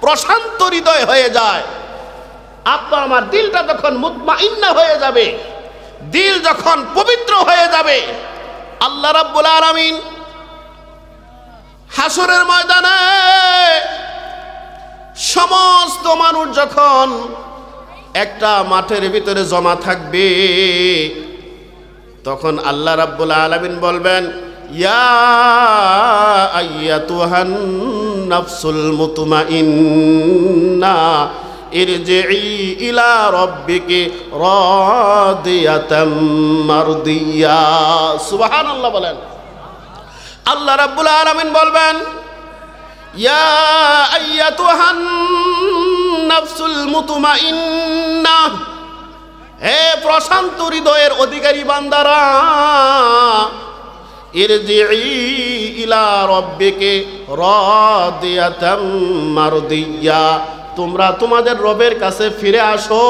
প্রশান্ত হৃদয় হয়ে যায়, আপনার আমার দিলটা যখন মুতমাইন্না হয়ে যাবে, দিল যখন পবিত্র হয়ে যাবে, আল্লাহ রাব্বুল আলামিন হাসরের ময়দানে সমস্ত মানুষ যখন একটা মাঠের ভিতরে জমা থাকবে, তখন আল্লাহ রাব্বুল আলামিন বলবেন, ইয়া আইয়াতুহান নাফসুল মুতমাইন্না ইরজিই ইলা রাব্বিকি রাদিয়াতাম মারদিয়া। সুবহানাল্লাহ বলেন। আল্লাহ রাব্বুল আলামিন বলবেন, ইয়া আইয়াতুহান নাফসুল মুতমাইন্না, হে প্রশান্ত হৃদয়ের অধিকারী বান্দারা, ইরজিই ইলা রাব্বিকি রাদিয়াতাম মারদিয়া, তোমরা তোমাদের রবের কাছে ফিরে আসো।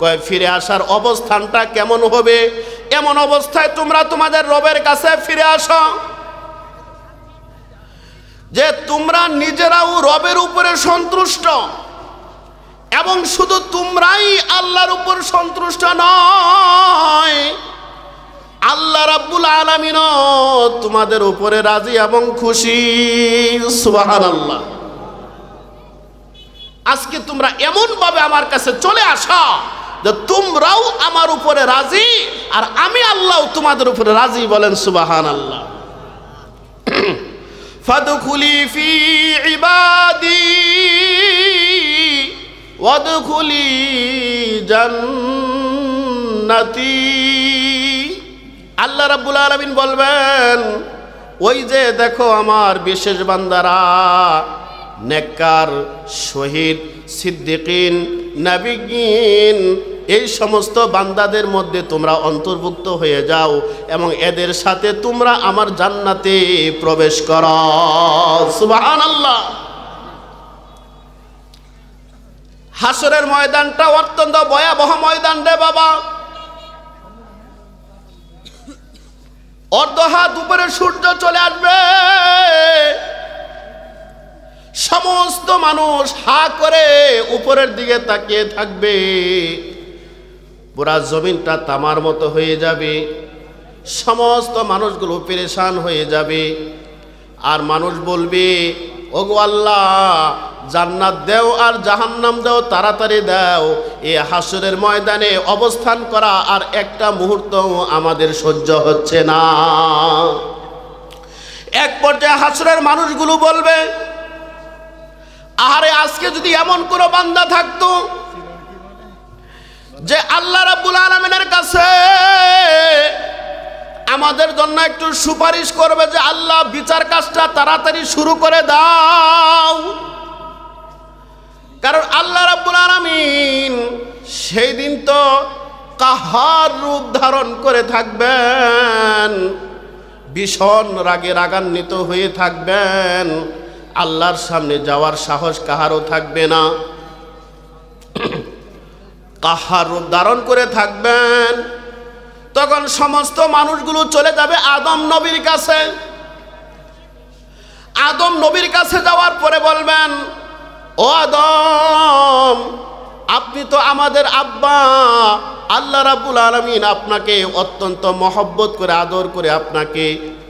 কয় ফিরে আসার অবস্থানটা কেমন হবে? এমন অবস্থায় তোমরা তোমাদের রবের কাছে ফিরে আসো যে তোমরা নিজেরাও রবের উপরে সন্তুষ্ট, এবং শুধু তোমরাই আল্লাহর উপর সন্তুষ্ট নয়, আল্লাহ রাব্বুল আলামিনও তোমাদের উপরে রাজি এবং খুশি। সুবহানাল্লাহ। আজকে তোমরা এমন ভাবে আমার কাছে চলে আসো যে তোমরাও আমার উপরে রাজি, আর আমি আল্লাহ তোমাদের উপরে রাজি। বলেন সুবহানাল্লাহ। ফাদখুলি ফি ইবাদি ওয়াদখুলি জান্নাতি। আল্লাহ রাব্বুল আলামিন বলবেন, ওই যে দেখো আমার বিশেষ বান্দারা, নেককার, শহীদ, সিদ্দিকিন, নবিয়্যিন, এই সমস্ত বান্দাদের মধ্যে তোমরা অন্তর্ভুক্ত হয়ে যাও এবং এদের সাথে তোমরা আমার জান্নাতে প্রবেশ করো। সুবহানাল্লাহ। হাসরের ময়দানটা অত্যন্ত ভয়াবহ ময়দান রে বাবা। অর্ধ হাত উপরে সূর্য চলে আসবে, সমস্ত মানুষ হা করে উপরের দিকে তাকিয়ে থাকবে, পুরা জমিনটা তামার মতো হয়ে যাবে, সমস্ত মানুষগুলো পেরেশান হয়ে যাবে। আর মানুষ বলবে, ওগো আল্লাহ, জান্নাত দেও আর জাহান্নাম দেও, তাড়াতাড়ি দাও, এই হাসরের ময়দানে অবস্থান করা আর একটা মুহূর্ত আমাদের সহ্য হচ্ছে না। এক পর্যায়ে হাসরের মানুষগুলো বলবে, আরে আজকে যদি এমন কোনো বান্দা থাকতো যে আল্লাহ রাব্বুল আলামিনের কাছে আমাদের জন্য একটু সুপারিশ করবে যে আল্লাহ বিচার কাজটা তাড়াতাড়ি শুরু করে দাও। কারণ আল্লাহ রাব্বুল আলামিন সেই দিন তো কাহার রূপ ধারণ করে থাকবেন, ভীষণ রাগে রাগান্বিত হয়ে থাকবেন, আল্লাহর সামনে যাওয়ার সাহস কাহারও থাকবে না, কাহার রূপ ধারণ করে থাকবেন। তখন সমস্ত মানুষগুলো চলে যাবে আদম নবীর কাছে। আদম নবীর কাছে যাওয়ার পরে বলবেন, ও আদম, আপনি তো আমাদের আব্বা, আল্লাহ রাব্বুল আলামিন আপনাকে অত্যন্ত মহব্বত করে আদর করে আপনাকে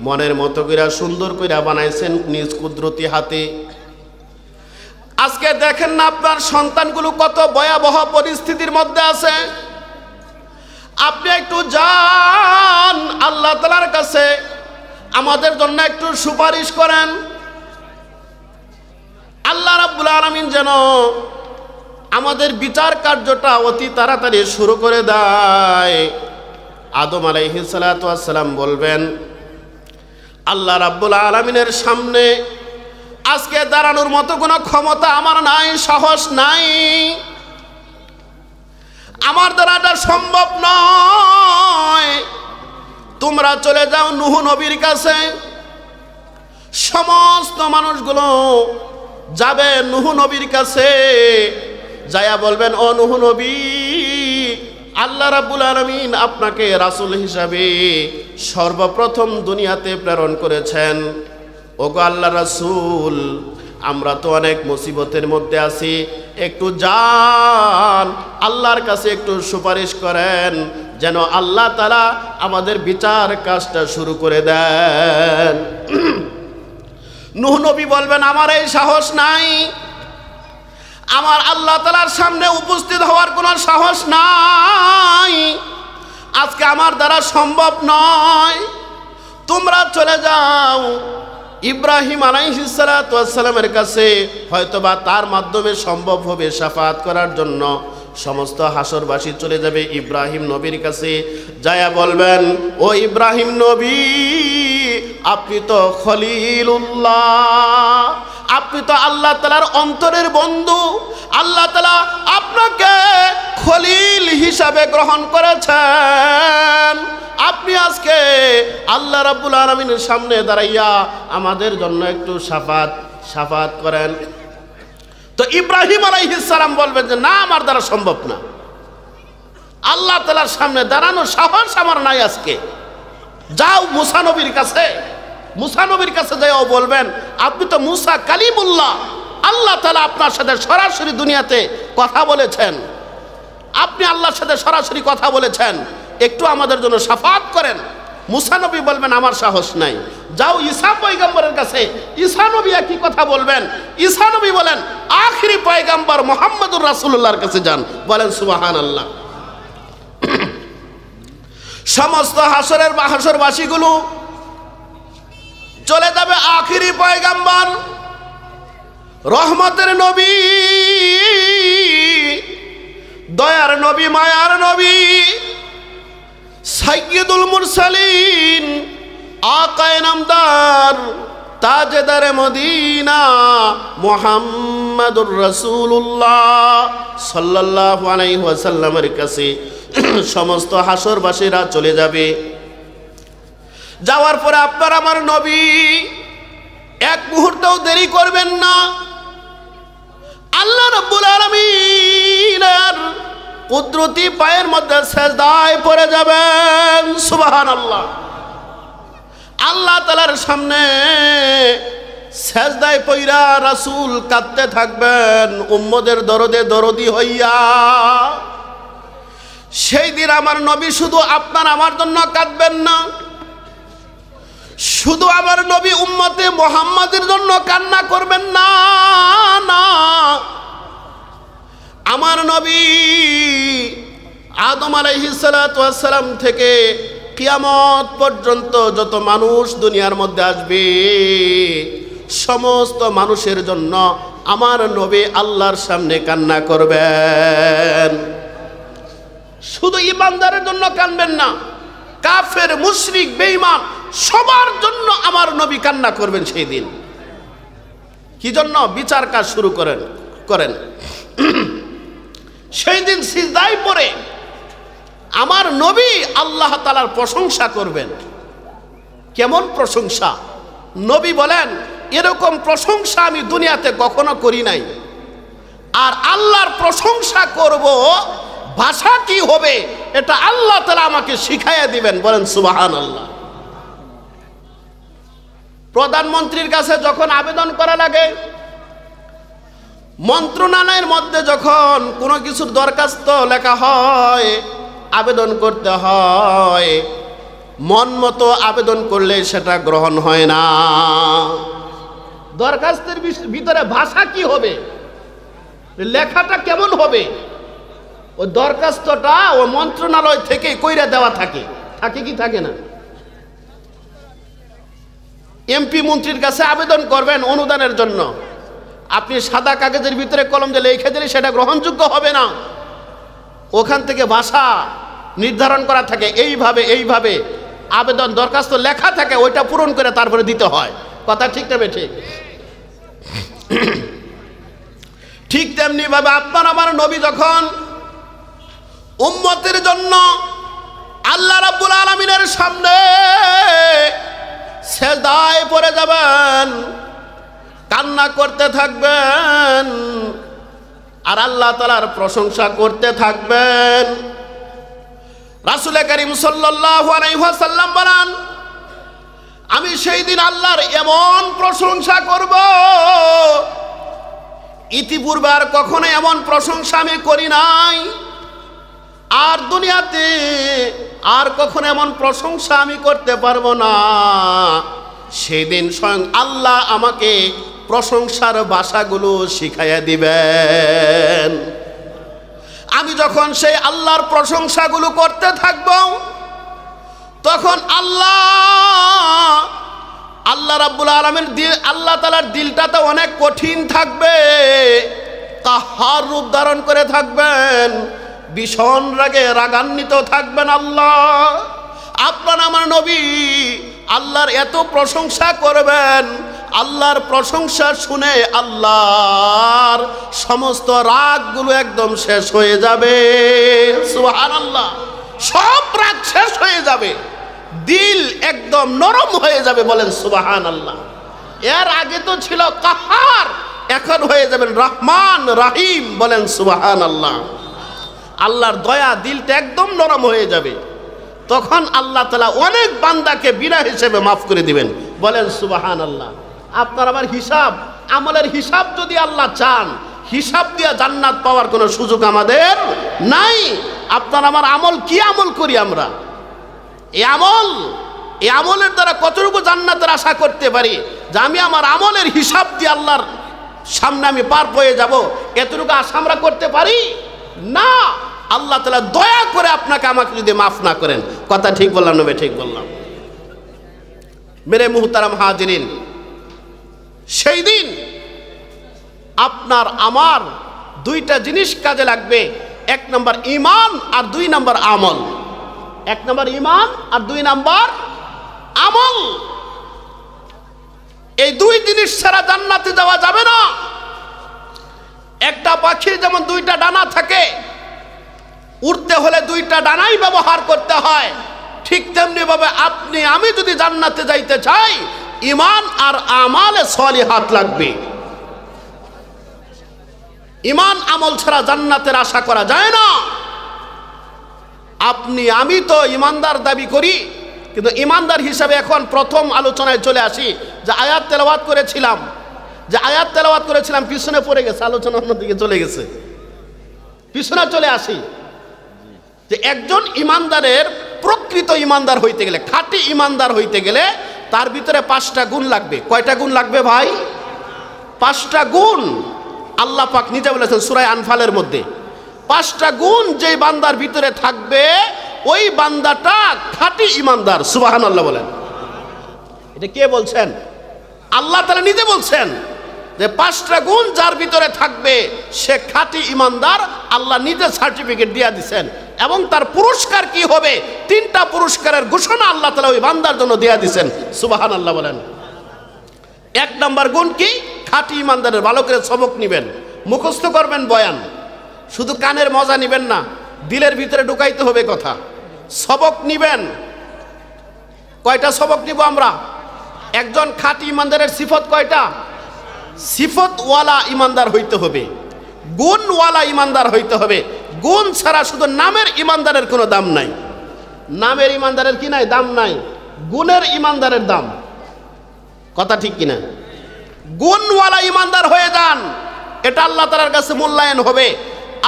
মনের মতো করে সুন্দর করে বানাইছেন নিজ কুদরতি হাতে। আজকে দেখেন না আপনার সন্তানগুলো কত ভয়াবহ পরিস্থিতির মধ্যে আছে। আপনি একটু যান আল্লাহ তাআলার কাছে, আমাদের জন্য একটু সুপারিশ করেন, আল্লাহ রাব্বুল আলামিন যেন আমাদের বিচার কার্যটা অতি তাড়াতাড়ি শুরু করে দেয়। আদম আলাইহিস সালাতু ওয়াস সালাম বলবেন, আল্লাহ রাব্বুল আলামিনের সামনে আজকে দাঁড়ানোর মতো কোনো ক্ষমতা আমার নাই, সাহস নাই, আমার দ্বারা এটা সম্ভব নয়। তোমরা চলে যাও নূহ নবীর কাছে। সমস্ত মানুষগুলো যাবে নূহ নবীর কাছে, যায়া বলবেন, ও নূহ নবী, আল্লাহ রাব্বুল আলামিন আপনাকে রাসূল হিসাবে সর্বপ্রথম দুনিয়াতে প্রেরণ করেছেন। ওগো আল্লাহ রাসূল, আমরা তো অনেক মুসিবতের মধ্যে আছি, একটু যান আল্লাহর কাছে একটু সুপারিশ করেন যেন আল্লাহ তাআলা আমাদের বিচার কাজটা শুরু করে দেন। নূহ নবী বলবেন আমার এই সাহস নাই, আমার আল্লাহ তাআলার সামনে উপস্থিত হওয়ার কোনো সাহস নাই, আজকে আমার দ্বারা সম্ভব নয়, তোমরা চলে যাও ইব্রাহিম আলাইহিস সালাতু ওয়াস সালামের কাছে, হয়তোবা তার মাধ্যমে সম্ভব হবে শাফাআত করার জন্য। সমস্ত হাসরবাসী চলে যাবে ইব্রাহিম নবীর কাছে, যায়া বলবেন ও ইব্রাহিম নবী আপনি তো খলিলুল্লাহ, আপনি তো আল্লাহ তাআলার অন্তরের বন্ধু, আল্লাহ তাআলা আপনাকে খলিল হিসাবে গ্রহণ করেছেন, আপনি আজকে আল্লাহ রাব্বুল আলামিনের সামনে দাঁড়াইয়া আমাদের জন্য একটু শাফাআত করেন। তো ইব্রাহিম আলাইহিস সালাম বলবেন যে না, আমার দ্বারা সম্ভব না, আল্লাহ তাআলার সামনে দাঁড়ানোর সাহস আমার নাই আজকে। যাও মুসা নবীর কাছে, মুসা নবীর কাছে যাও বলবেন আপনি তো মুসা কালিমুল্লাহ, আল্লাহ তাআলা আপনার সাথে সরাসরি দুনিয়াতে কথা বলেছেন, আপনি আল্লাহর সাথে সরাসরি কথা বলেছেন, একটু আমাদের জন্য শাফাআত করেন। মুসা নবী বলবেন আমার সাহস নাই। যাও ঈসা পয়গম্বরের কাছে, ঈসা নবী কি কথা বলবেন, ঈসা নবী বলেন আখিরি পয়গম্বর মুহাম্মদুর রাসূলুল্লাহর কাছে যান, বলেন সুবহানাল্লাহ। সমস্ত হাসরবাসীগুলো চলে যাবে আখিরি পয়গম্বর রহমতের নবী, দয়ার নবী, মায়ার নবী, সাইয়্যিদুল মুরসালিন, আকায়ে নামদার, তাজদারে মদিনা মুহাম্মাদুর রাসূলুল্লাহ সাল্লাল্লাহু আলাইহি ওয়াসাল্লামের কাছে সমস্ত হাসরবাসীরা চলে যাবে। যাওয়ার পরে আপনার আমার নবী এক মুহূর্তও দেরি করবেন না, আল্লাহ রাব্বুল আলামিনের কুদরতি পায়ের মধ্যে সেজদায় পড়ে যাবেন, সুবহানাল্লাহ। আল্লাহ তাআলার সামনে সেজদায় পইরা রাসূল কাঁদতে থাকবেন উম্মতের দরদে দরদি হইয়া। সেই দিন আমার নবী শুধু আপনার আমার জন্য কাঁদবেন না, শুধু আমার নবী উম্মতে মুহাম্মাদের জন্য কান্না করবেন না, না, আমার নবী আদম আলাইহিস সালাতু ওয়াস সালাম থেকে কিয়ামত পর্যন্ত যত মানুষ দুনিয়ার মধ্যে আসবে সমস্ত মানুষের জন্য আমার নবী আল্লাহর সামনে কান্না করবেন। শুধু ইমানদারের জন্য কাঁদবেন না, কাফের, মুশরিক, বেঈমান সবার জন্য আমার নবী কান্না করবেন সেই দিন। কি জন্য? বিচার কাজ শুরু করেন সেই দিন সিজদায় পড়ে আমার নবী আল্লাহ তাআলার প্রশংসা করবেন। কেমন প্রশংসা? নবী বলেন এরকম প্রশংসা আমি দুনিয়াতে কখনো করি নাই, আর আল্লাহর প্রশংসা করব ভাষা কি হবে এটা আল্লাহ তাআলা আমাকে শিখাইয়া দিবেন, বলেন সুবহানাল্লাহ। প্রধানমন্ত্রীর কাছে যখন আবেদন করা লাগে, মন্ত্রণালয়ের মধ্যে যখন কোনো কিছুর দরখাস্ত লেখা হয়, আবেদন করতে হয়, মন মতো আবেদন করলে সেটা গ্রহণ হয় না। দরখাস্তের ভিতরে ভাষা কি হবে, লেখাটা কেমন হবে, ওই দরখাস্তটা ও মন্ত্রণালয় থেকে কইরা দেওয়া থাকে কি থাকে না? এমপি মন্ত্রীর কাছে আবেদন করবেন অনুদানের জন্য, আপনি সাদা কাগজের ভিতরে কলম দিয়ে লিখে দিলে সেটা গ্রহণযোগ্য হবে না। ওখান থেকে ভাষা নির্ধারণ করা থাকে, এইভাবে আবেদন দরখাস্ত লেখা থাকে, ওইটা পূরণ করে তারপরে দিতে হয়। কথা ঠিক না ঠিক? ঠিক তেমনি ভাবে আপনার আমার নবী যখন উম্মতের জন্য আল্লাহ রাব্বুল আলামিনের সামনে সেজদায় পড়ে যাবেন, কান্না করতে থাকবেন, আর আল্লাহ তাআলার প্রশংসা করতে থাকবেন। রাসূল করিম সাল্লাল্লাহু আলাইহি ওয়াসাল্লাম বলেন আমি সেই দিন আল্লাহর এমন প্রশংসা করব, ইতিপূর্বে আর কখনো এমন প্রশংসা আমি করি নাই, আর দুনিয়াতে আর কখনো এমন প্রশংসা আমি করতে পারবো না। সেদিন স্বয়ং আল্লাহ আমাকে প্রশংসার ভাষাগুলো শিখাইয়া দিবেন। আমি যখন সেই আল্লাহর প্রশংসাগুলো করতে থাকব, তখন আল্লাহ রাব্বুল আলামিন আল্লাহ তাআলার দিলটা তো অনেক কঠিন থাকবে, কাহার রূপ ধারণ করে থাকবেন, ভীষণ রাগে রাগান্বিত থাকবেন। আল্লাহ আপনার আমার নবী আল্লাহর এত প্রশংসা করবেন, আল্লাহর প্রশংসা শুনে আল্লাহর সমস্ত রাগগুলো একদম শেষ হয়ে যাবে। সুবহানাল্লাহ, সব রাগ শেষ হয়ে যাবে, দিল একদম নরম হয়ে যাবে। বলেন সুবহানাল্লাহ। এর আগে তো ছিল কাহার, এখন হয়ে যাবেন রহমান রহিম। বলেন সুবহানাল্লাহ। আল্লাহর দয়া, দিলটা একদম নরম হয়ে যাবে। তখন আল্লাহ তাআলা অনেক বান্দাকে বিনা হিসেবে মাফ করে দিবেন। বলেন সুবহানাল্লাহ। আপনার আমার হিসাব, আমলের হিসাব যদি আল্লাহ চান, হিসাব দিয়ে জান্নাত পাওয়ার কোনো সুযোগ আমাদের নাই। আপনার আমার আমল, কি আমল করি আমরা? এই আমলের দ্বারা কতটুকু জান্নাতের আশা করতে পারি যে আমি আমার আমলের হিসাব দিয়ে আল্লাহর সামনে আমি পার পেয়ে যাব, এতটুকু আশা আমরা করতে পারি না। আল্লাহ তাআলা দয়া করে আপনাকে আমাকে যদি মাফ না করেন। কথা ঠিক বললাম না? ঠিক বললাম। মেরে মুহতারাম হাজিরিন, সেই দিন আপনার আমার দুইটা জিনিস কাজে লাগবে। এক নম্বর ঈমান, আর দুই নম্বর আমল। এক নম্বর ঈমান, আর দুই নম্বর আমল। এই দুই জিনিস ছাড়া জান্নাতে যাওয়া যাবে না। একটা পাখির যেমন দুইটা ডানা থাকে, উড়তে হলে দুইটা ডানাই ব্যবহার করতে হয়, ঠিক তেমনি ভাবে আপনি আমি যদি জান্নাতে যাইতে চাই, ঈমান আর আমালে সলিহাত লাগবে। ঈমান আমল ছাড়া জান্নাতের আশা করা যায় না। আপনি আমি তো ঈমানদার দাবি করি, কিন্তু ঈমানদার হিসাবে এখন প্রথম আলোচনায় চলে আসি। যে আয়াত তেলাওয়াত করেছিলাম, পিছনে পড়ে গেছে, আলোচনা অন্যদিকে চলে গেছে, পিছনে চলে আসি। যে একজন ঈমানদারের প্রকৃত ঈমানদার হইতে গেলে, খাঁটি ঈমানদার হইতে গেলে তার ভিতরে 5টা গুণ লাগবে। কয়টা গুণ লাগবে ভাই? 5টা গুণ। আল্লাহ পাক নিজে বলেছেন সূরা আনফালের মধ্যে, 5টা গুণ যেই বান্দার ভিতরে থাকবে, ওই বান্দাটা খাঁটি ঈমানদার। সুবহানাল্লাহ বলেন। এটা কে বলছেন? আল্লাহ তাআলা নিজে বলছেন যে 5টা গুণ যার ভিতরে থাকবে সে খাঁটি ঈমানদার। আল্লাহ নিজে সার্টিফিকেট দিয়ে দিচ্ছেন, এবং তার পুরস্কার কি হবে, 3টা পুরস্কারের ঘোষণা আল্লাহ তাআলা ওই বান্দার জন্য দিয়ে দিচ্ছেন। সুবহানাল্লাহ বলেন। 1 নম্বর গুণ কি? খাঁটি ঈমানদারের। ভালো করে সবক নিবেন, মুখস্থ করবেন বয়ান, শুধু কানের মজা নিবেন না, দিলের ভিতরে ঢুকাইতে হবে কথা। সবক নিবেন। কয়টা সবক নিব আমরা? একজন খাঁটি ঈমানদারের সিফত কয়টা? সিফতওয়ালা ঈমানদার হইতে হবে, গুণওয়ালা ঈমানদার হইতে হবে। গুণ ছাড়া শুধু নামের ঈমানদারের কোনো দাম নাই। নামের ঈমানদারের কি নাই? দাম নাই। গুণের ঈমানদারের দাম। কথা ঠিক কিনা? গুণওয়ালা ঈমানদার হয়ে যান, এটা আল্লাহ তাআলার কাছে মূল্যায়ন হবে।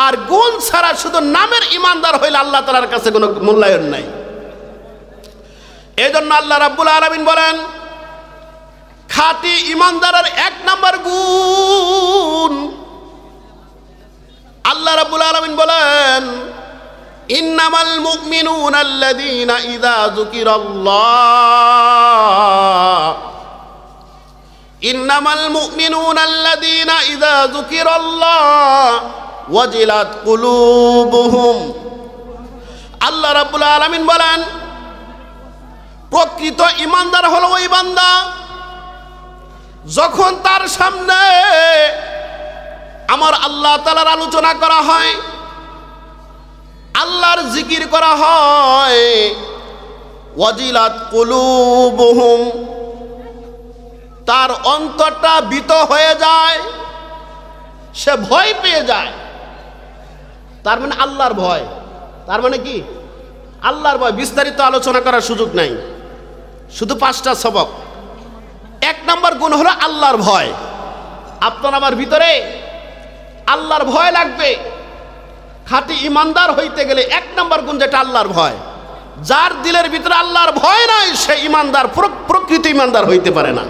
আর গুণ ছাড়া শুধু নামের ঈমানদার হইলে আল্লাহ তাআলার কাছে কোনো মূল্যায়ন নাই। এই জন্য আল্লাহ রাব্বুল আলামিন বলেন, খাঁটি ঈমানদারের 1 নম্বর গুণ, আল্লাহ রাব্বুল আলামিন বলেন, ইন্নামাল মুমিনুনা আল্লাযীনা ইযা যুকিরাল্লাহ, ইন্নামাল মুমিনুনা আল্লাযীনা ইযা যুকিরাল্লাহ ওয়াজিলাত কুলুবুহুম। আল্লাহ রাব্বুল আলামিন বলেন, প্রকৃত ঈমানদার হলো ওই বান্দা যখন তার সামনে আমার আল্লাহ তাআলার আলোচনা করা হয়, আল্লাহর জিকির করা হয়, ওয়াজিলাত কুলুবুহুম, তার অন্তরটা ভীত হয়ে যায়, সে ভয় পেয়ে যায়। তার মানে আল্লাহর ভয়। তার মানে কি? আল্লাহর ভয়। বিস্তারিত আলোচনা করার সুযোগ নাই, শুধু 5টা সবক। 1 নম্বর গুণ হলো আল্লাহর ভয়। আপনার আমার ভিতরে আল্লাহর ভয় লাগবে। খাঁটি ইমানদার হইতে গেলে 1 নম্বর গুণ যেটা আল্লাহর ভয়। যার দিলের ভিতরে আল্লাহর ভয় নাই সে ইমানদার, প্রকৃত ইমানদার হইতে পারে না।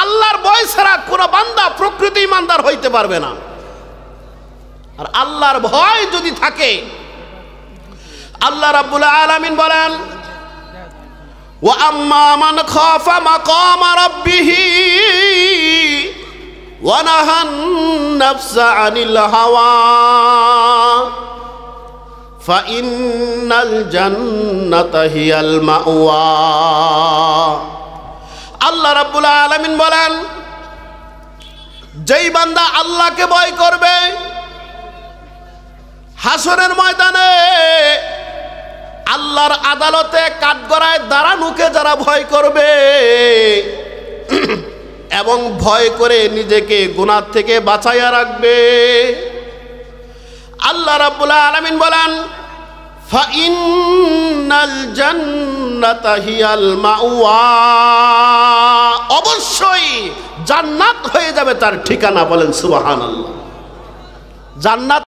আল্লাহর ভয় ছাড়া কোন বান্দা প্রকৃত ইমানদার হইতে পারবে না। আর আল্লাহর ভয় যদি থাকে, আল্লাহ রাব্বুল আলামিন বলেন, ওয়া আম্মা মান খাফা মাকামা রাব্বিহি ওয়া নাহান নাফসা আনিল হাওয়া ফা ইন্নাল জান্নাতা হিয়াল মাওয়া। আল্লাহ রাব্বুল আলামিন বলেন, যেই বান্দা আল্লাহকে ভয় করবে, হাসরের ময়দানে আল্লাহর আদালতে কাঠগড়ায় দাঁড়ানোকে যারা ভয় করবে এবং ভয় করে নিজেকে গুনাহ থেকে বাঁচাইয়া রাখবে, আল্লাহ রাব্বুল আলামিন বলেন, ফা ইন্নাল জান্নাতা হিয়াল মাওয়া, অবশ্যই জান্নাত হয়ে যাবে তার ঠিকানা। বলেন সুবহানাল্লাহ। জান্নাত